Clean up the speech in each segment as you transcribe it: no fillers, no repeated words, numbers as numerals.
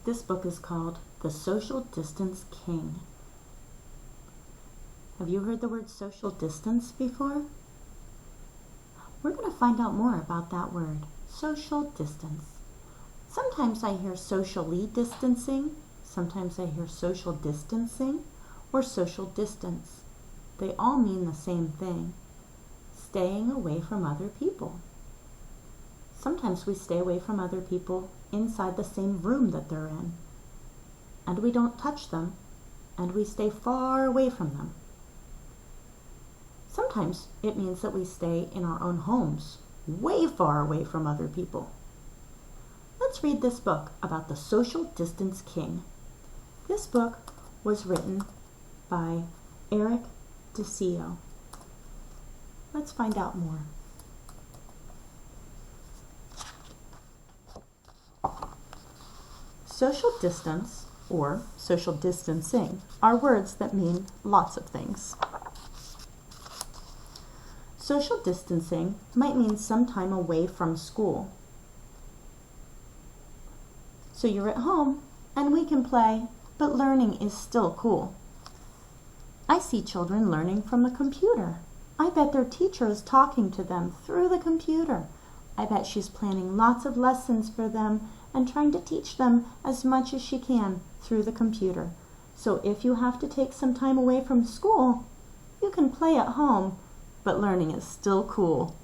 This book is called The Social Distance King. Have you heard the word social distance before? We're going to find out more about that word, social distance. Sometimes I hear socially distancing, sometimes I hear social distancing, or social distance. They all mean the same thing, staying away from other people. Sometimes we stay away from other people inside the same room that they're in, and we don't touch them, and we stay far away from them. Sometimes it means that we stay in our own homes, way far away from other people. Let's read this book about the Social Distance King. This book was written by Eric DeSio. Let's find out more. Social distance, or social distancing, are words that mean lots of things. Social distancing might mean some time away from school. So you're at home and we can play, but learning is still cool. I see children learning from the computer. I bet their teacher is talking to them through the computer. I bet she's planning lots of lessons for them and trying to teach them as much as she can through the computer. So if you have to take some time away from school, you can play at home, but learning is still cool.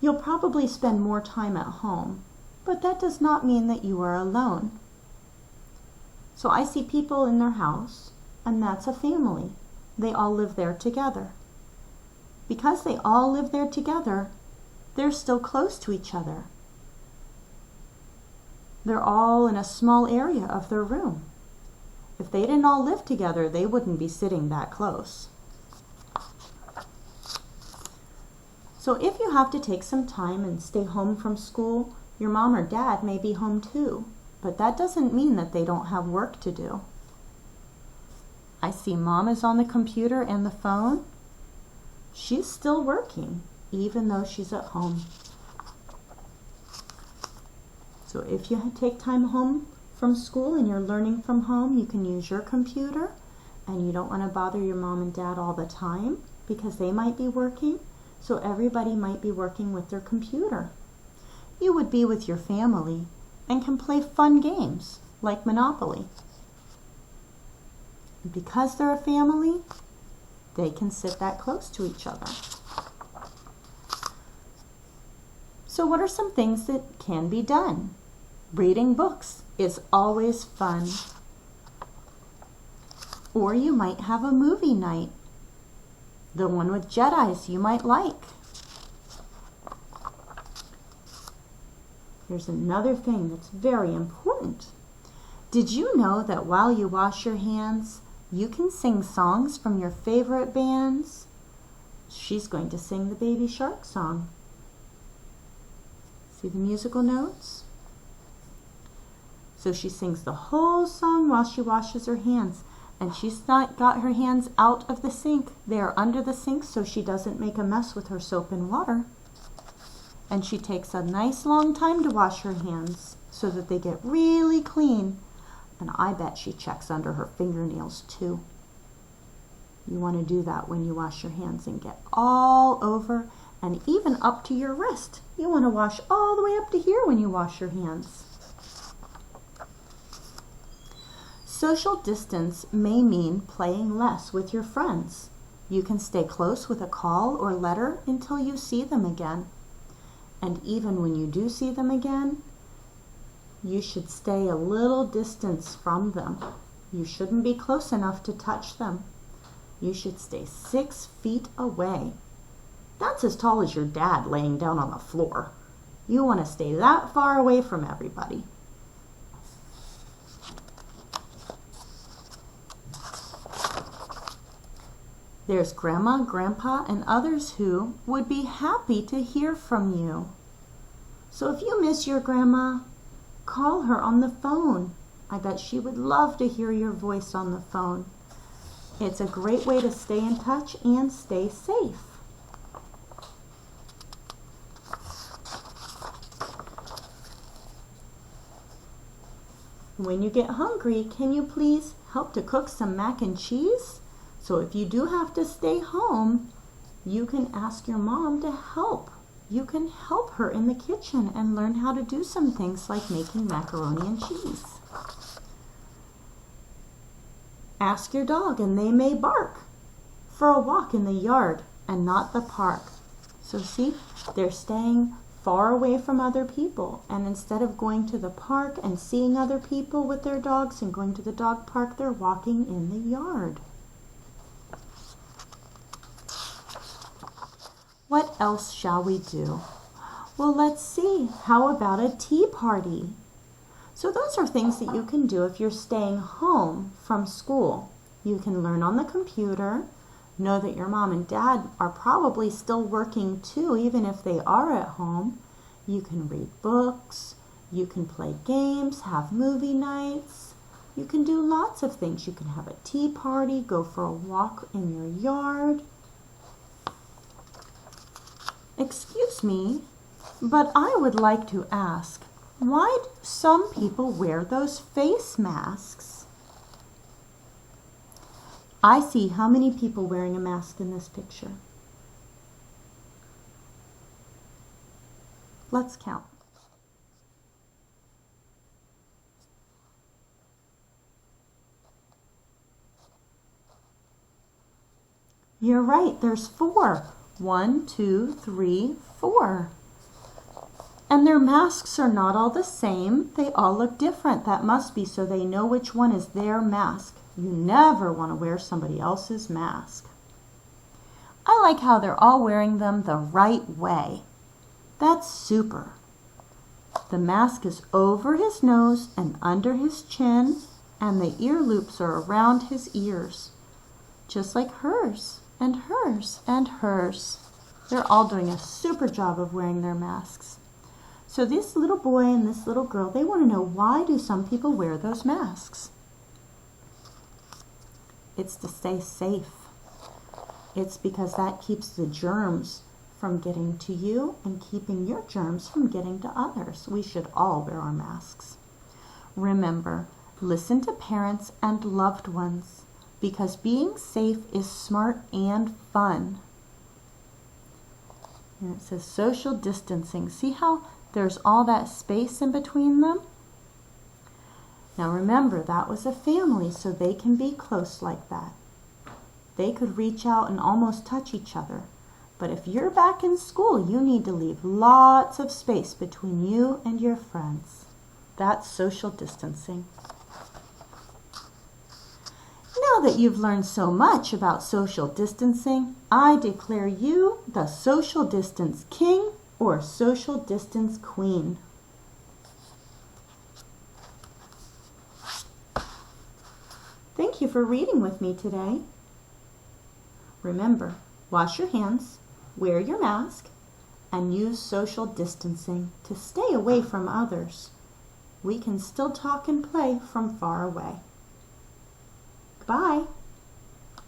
You'll probably spend more time at home, but that does not mean that you are alone. So I see people in their house, and that's a family. They all live there together. Because they all live there together, they're still close to each other. They're all in a small area of their room. If they didn't all live together, they wouldn't be sitting that close. So if you have to take some time and stay home from school, your mom or dad may be home too, but that doesn't mean that they don't have work to do. I see mom is on the computer and the phone. She's still working, even though she's at home. So if you take time home from school and you're learning from home, you can use your computer, and you don't want to bother your mom and dad all the time because they might be working, so everybody might be working with their computer. You would be with your family and can play fun games like Monopoly. And because they're a family, they can sit that close to each other. So what are some things that can be done? Reading books is always fun. Or you might have a movie night. The one with Jedis you might like. Here's another thing that's very important. Did you know that while you wash your hands, you can sing songs from your favorite bands? She's going to sing the Baby Shark song. See the musical notes? So she sings the whole song while she washes her hands. And she's not got her hands out of the sink. They are under the sink so she doesn't make a mess with her soap and water. And she takes a nice long time to wash her hands so that they get really clean. And I bet she checks under her fingernails too. You want to do that when you wash your hands and get all over and even up to your wrist. You want to wash all the way up to here when you wash your hands. Social distance may mean playing less with your friends. You can stay close with a call or letter until you see them again. And even when you do see them again, you should stay a little distance from them. You shouldn't be close enough to touch them. You should stay 6 feet away. That's as tall as your dad laying down on the floor. You want to stay that far away from everybody. There's Grandma, Grandpa, and others who would be happy to hear from you. So if you miss your grandma, call her on the phone. I bet she would love to hear your voice on the phone. It's a great way to stay in touch and stay safe. When you get hungry, can you please help to cook some mac and cheese? So if you do have to stay home, you can ask your mom to help. You can help her in the kitchen and learn how to do some things like making macaroni and cheese. Ask your dog and they may bark for a walk in the yard and not the park. So see, they're staying far away from other people, and instead of going to the park and seeing other people with their dogs and going to the dog park, they're walking in the yard. What else shall we do? Well, let's see. How about a tea party? So those are things that you can do if you're staying home from school. You can learn on the computer, know that your mom and dad are probably still working too, even if they are at home. You can read books, you can play games, have movie nights. You can do lots of things. You can have a tea party, go for a walk in your yard. Excuse me, but I would like to ask, why do some people wear those face masks? I see how many people wearing a mask in this picture. Let's count. You're right, there's 4. 1, 2, 3, 4. And their masks are not all the same. They all look different. That must be so they know which one is their mask. You never want to wear somebody else's mask. I like how they're all wearing them the right way. That's super. The mask is over his nose and under his chin, and the ear loops are around his ears, just like hers and hers and hers. They're all doing a super job of wearing their masks. So this little boy and this little girl, they want to know, why do some people wear those masks? It's to stay safe. It's because that keeps the germs from getting to you and keeping your germs from getting to others. We should all wear our masks. Remember, listen to parents and loved ones, because being safe is smart and fun. And it says social distancing. See how there's all that space in between them? Now remember, that was a family, so they can be close like that. They could reach out and almost touch each other. But if you're back in school, you need to leave lots of space between you and your friends. That's social distancing. Now that you've learned so much about social distancing, I declare you the social distance king or social distance queen. Thank you for reading with me today. Remember, wash your hands, wear your mask, and use social distancing to stay away from others. We can still talk and play from far away. Goodbye.